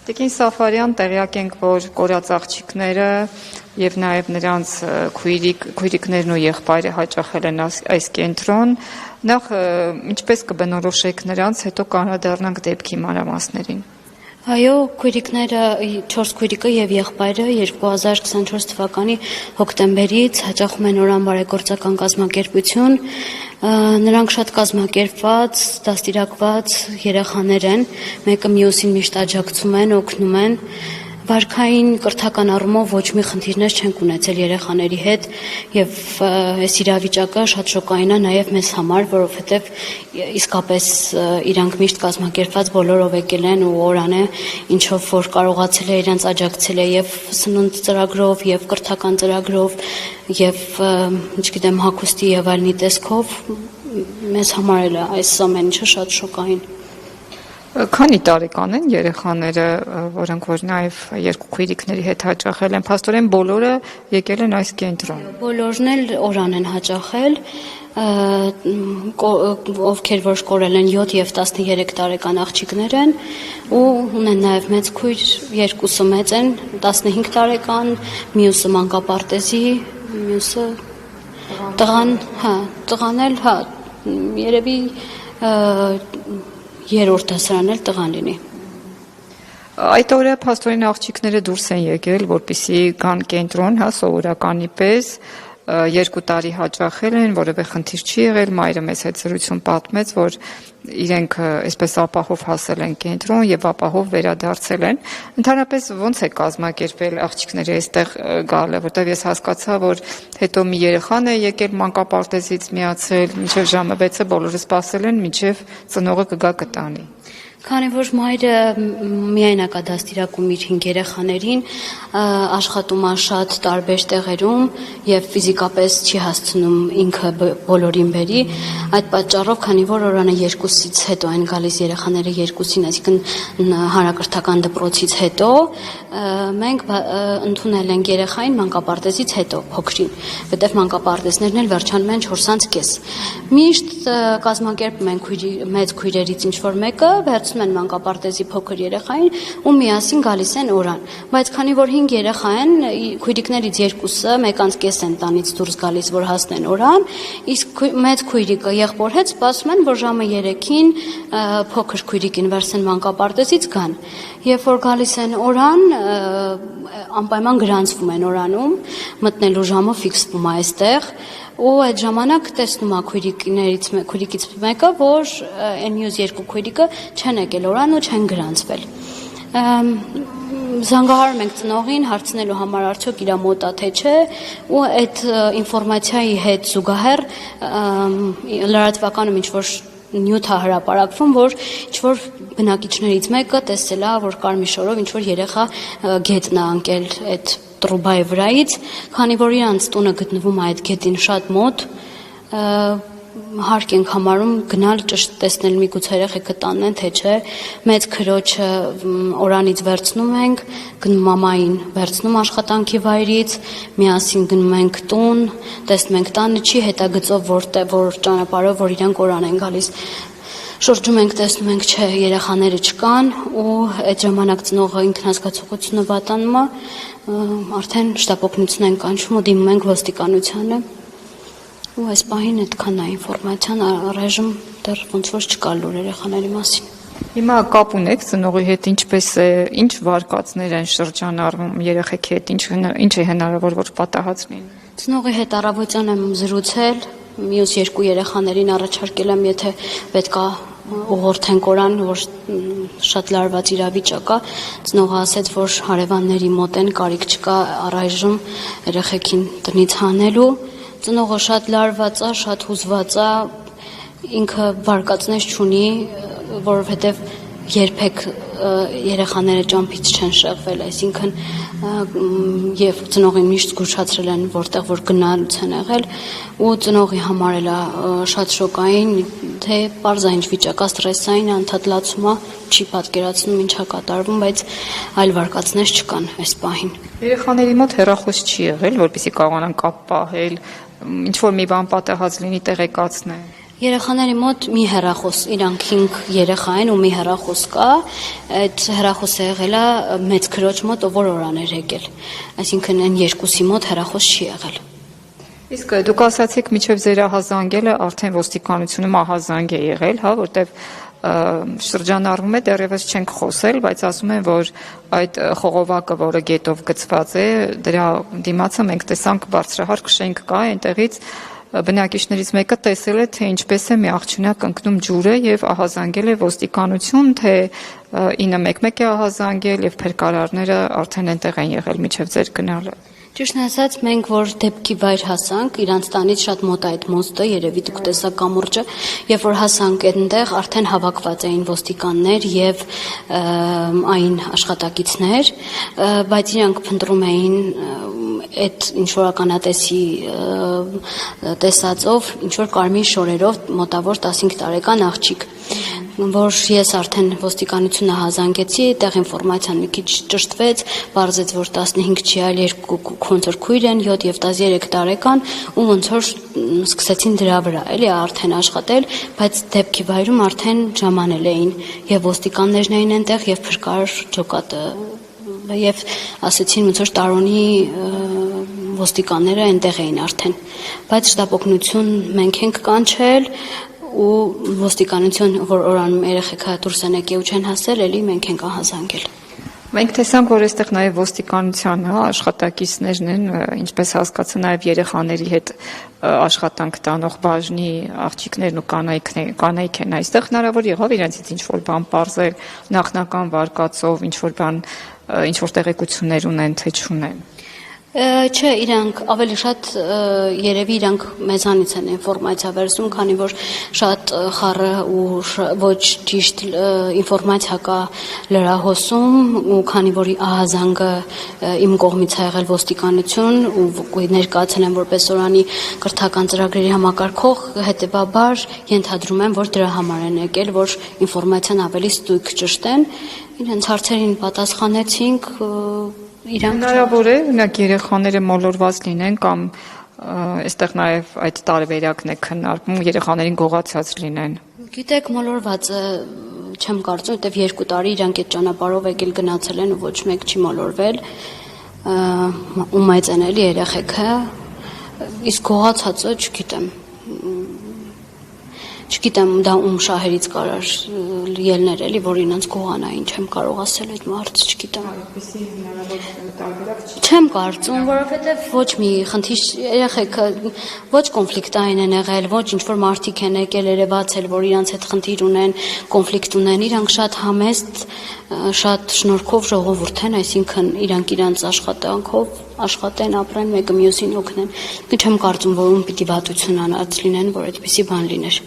Տիկին Սաֆարյան, տեղյակ ենք, որ կորած աղջիկները եւ նաեւ նրանց քույրիկներն ու եղբայրը հաճախել են այս կենտրոն, նախ ինչպես կբնորոշեք նրանց, հետո կանրադառնանք դեպքի մանրամասներին։ Այո, քույրիկները, 4 քույրիկը եւ եղբայրը 2024 թվականի հոկտեմբերից հաճախում են Օրան բարեգործական կազմակերպություն։ Նրանք շատ կազմակերպված, դաստիարակված երեխաներ են, մեկը մյուսին միշտ աջակցում են, օգնում են։ Վարքային կրթական առումով ոչ մի խնդիրներ չենք ունեցել երեխաների հետ եւ այս իրավիճակը շատ շոկային է նաեւ մեզ համար, որովհետեւ իսկապես իրանք միշտ կազմակերպված բոլորով եկել են ու Օրանը ինչով որ կարողացել է իրենց աջակցել է եւ սնունդ ծրագրով եւ կրթական ծրագրով եւ չգիտեմ հագուստի եւ այլնի տեսքով մեզ համար էլ այս ամեն ինչը շատ շոկային։ Քանի տարեկան են երեխաները, որոնք որ նաև երկու քույրիկների հետ հաճախել են, փաստորեն բոլորը եկել են այս կենտրոն։ Բոլորն էլ Օրան են հաճախել, ովքեր որ կորել են 7 եւ 13 տարեկան աղջիկներ են ու ունեն նաև մեծ քույր, երկուսը մեծ են, 15 տարեկան, մյուսը մանկապարտեզի, մյուսը տղան էլ, երևի երրորդ դասարան էլ տղան լինի։ Այդ օրը փաստորեն աղջիկները դուրս են եկել, որպեսզի գան կենտրոն, սովորականի պես, 2 տարի հաճախել են, որևէ խնդիր չի եղել, մայրը մեզ հետ զրույցում պատմեց, որ իրենք այսպես ապահով հասել են կենտրոն եւ ապահով վերադարձել են։ Ընդհանրապես ո՞նց է կազմակերպել աղջիկները այստեղ գալը, որտեղ ես հասկացա, որ հետո մի երեխան է եկել մանկապարտեզից միացել, մինչև ժամը 6-ը բոլորը սպասել են, մինչև ծնողը կգա կտանի։ Քանի որ մայրը միայնակա դաստիարակում իր 5 երեխաներին, աշխատում է շատ տարբեր տեղերում եւ ֆիզիկապես չի հասցնում ինքը բոլորին բերի, այդ պատճառով, քանի որ Օրանը 2-ից հետո են գալիս երեխաները 2-ին, այսինքն հանրակրթական դպրոցից հետո, մենք ընդունել ենք երեխային մանկապարտեզից հետո փոքրին, որտեղ մանկապարտեզներն էլ վերջանում են 4:30։ Միշտ կազմակերպում ենք մեծ քույրերից ինչ որ մեկը վերցնում են մանկապարտեզի փոքր երեխային ու միասին գալիս են Օրան, բայց քանի որ 5 երեխա են, քույրիկներից 2-ը 1:30 են տանից դուրս գալիս, որ հասնեն Օրան, իսկ մեծ քույրիկը եղբոր հետ սպասում են, որ ժամը 3-ին փոքր քույրիկին վերցնեն մանկապարտեզից գան։ Երբ որ գալիս են Օրան, անպայման գրանցվում են Օրանում, մտնելու ժամը ֆիքսվում է այստեղ ու այդ ժամանակ տեսնում է քույրիկից մեկը, որ այն մյուս 2 քույրիկը չեն եկել Օրան ու չեն գրանցվել։ Զանգահարում ենք ծնողին հարցնելու համար արդյոք իրա մոտ է թե չէ ու այդ ինֆորմացիայի հետ զուգահեռ լրատվականում ինչ որ նյութ է հրապարակվում, որ ինչ-որ բնակիչներից մեկը տեսել է, որ կարմիր շորով ինչ-որ երեխա գետնն է ընկել այդ տրուբայի վրայից, քանի որ իրանց տունը գտնվում է այդ գետին շատ մոտ, հարկ ենք համարում գնալ ճշտ տեսնել միգուցե երեխեքը տանն են թե չէ, մեծ քրոջը Օրանից վերցնում ենք, գնում մամային վերցնում աշխատանքի վայրից, միասին գնում ենք տուն, տեսնում ենք տանը չի հետագծով որ ճանապարհով որ իրանք Օրան են գալիս։ Շրջում ենք տեսնում ենք չէ երեխաները չկան ու այդ ժամանակ ծնողը ինքնազգացողությունը վատանում է, արդեն շտապօգնություն են կանչում ու դիմում ենք ոստիկանությանը։ Ու այս պահին այդքան է ինֆորմացիան, առայժմ դեռ ոնց որ չկա լուր երեխաների մասին։ Հիմա կապ ունեք ծնողի հետ, ինչպես է, ինչ վարկածներ են շրջանառվում երեխեքի հետ, ինչ է հնարավոր որ պատահած լինի։ Ծնողի հետ առավոտյան եմ զրուցել, մյուս 2 երեխաներին առաջարկել եմ, եթե պետք է ուղղորդենք Օրան, որ շատ լարված իրավիճակ է, ծնողը ասեց, որ հարևանների մոտ են, կարիք չկա առայժմ երեխեքին տնից հանելու։ Ծնողը շատ լարված է, շատ հուզված է, ինքը վարկածներ չունի, որովհետև երբեք երեխաները ճամփից չեն շեղվել, այսինքն եւ ծնողին միշտ զգուշացրել են, որտեղ որ գնալուց են եղել ու ծնողի համար էլ շատ շոկային, թե պարզային վիճակա ստրեսային անդադլացում է, չի պատկերացնում ինչա կատարվում, բայց այլ վարկածներ չկան այս պահին։ Երեխաների մոտ հեռախոս չի եղել, որպեսզի կարողանան կապ պահել, ինչ որ մի բան պատահած լինի տեղեկացնել։ Երեխաների մոտ մի հեռախոս, իրանք 5 երեխա են ու մի հեռախոս կա, այդ հեռախոսը եղել է մեծ քրոջ մոտ, որ օրաներ եկել, այսինքն այն երկուսի մոտ հեռախոս չի եղել։ Իսկ դուք ասացիք միջև ձեր ահազանգելը արդեն ոստիկանությունը ահազանգ է եղել, հա, որտեվ շրջանառվում է դեռևս չենք խոսել, բայց ասում են, որ այդ խողովակը, որը գետով գծված է, դրա դիմացը մենք տեսանք բարձրահարկ շենք կա, այնտեղից բնակիչներից մեկը տեսել է, թե ինչպես է մի աղջնակ ընկնում ջուրը եւ ահազանգել է ոստիկանություն, թե 911 է ահազանգել եւ փրկարարները արդեն այնտեղ են եղել միջև ձեր գնալը։ Ճիշտն ասած, մենք որ դեպքի վայր հասանք, իրանց տանից շատ մոտ այդ մոստը, երևի դուք տեսաք կամուրջը, երբ որ հասանք այնտեղ, արդեն հավաքված էին ոստիկաններ եւ այն աշխատակիցներ, բայց իրանք փնտրում էին այդ ինչ որ ականատեսի տեսածով, ինչ որ կարմիր շորերով մոտավոր 15 տարեկան աղջիկ, որ ես արդեն ոստիկանությունը հազանգեցի, այդտեղ ինֆորմացիան մի քիչ ճշտվեց, բարձեց, որ 15 չի, այլ 2 ոնց որ քույր են, 7 եւ 13 տարեկան, ու ոնց որ սկսեցին դրա վրա, էլի արդեն աշխատել, բայց դեպքի վայրում արդեն ժամանել էին եւ ոստիկաններն էին այնտեղ եւ փրկար ջոկատը եւ ասեցին ոնց որ տարոնի ոստիկանները այնտեղ էին արդեն, բայց շտապօգնություն մենք ենք կանչել ու ոստիկանություն, որ օրանում երեխեքը դուրս են եկել ու չեն հասել, էլի մենք ենք ահազանգել։ Մենք տեսանք, որ այստեղ նաև ոստիկանության աշխատակիցներն են, ինչպես հասկացա, նաև երեխաների հետ աշխատանք տանող բաժնի աղջիկներն ու կանայք են այստեղ, հնարավոր եղավ իրենցից ինչ-որ բան պարզել, նախնական վարկածով, ինչ-որ տեղեկություններ ունեն, թե չունեն։ Չէ, իրանք ավելի շատ երևի իրանք մեզանից են ինֆորմացիա վերցնում, քանի որ շատ խառը ու ոչ ճիշտ ինֆորմացիա կա լրահոսում, ու քանի որ ահազանգը իմ կողմից ա եղել ոստիկանություն ու ներկայացել են որպես օրանի կրթական ծրագրերի համակարգող, հետևաբար ենթադրում եմ, որ դրա համար են եկել, որ ինֆորմացիան ավելի ստույգ ճշտեն, իրենց հարցերին պատասխանեցինք Հնարավոր է, օրինակ երեխաները մոլորված լինեն կամ այստեղ նաև այդ տարբերակն է քննարկվում, երեխաներին գողացած լինեն։ Գիտեք, մոլորվածը չեմ կարծում, որտեվ 2 տարի իրանք այդ ճանապարհով եկել գնացել են ու ոչ մեկ չի մոլորվել, ու մեծ են էլի երեխեքը, իսկ գողացածը չգիտեմ դա ում շահերից կարար ելներ էլի, որ ինձ գողանային, չեմ կարող ասել այդ մարդը, չգիտեմ։ Չեմ կարծում, որովհետև ոչ մի խնդիր երեխեքը ոչ կոնֆլիկտային են եղել, ոչ ինչ որ մարդիկ են եկել երևացել, որ իրանց հետ խնդիր ունեն, կոնֆլիկտ ունեն, իրանք շատ համեստ, շատ շնորհքով ժողովուրդ են, այսինքն իրանք իրանց աշխատանքով աշխատեն, ապրեն, մեկը մյուսին օգնեն։ Չեմ կարծում, որ ում պիտի վատություն անած լինեն, որ այդպիսի բան լիներ։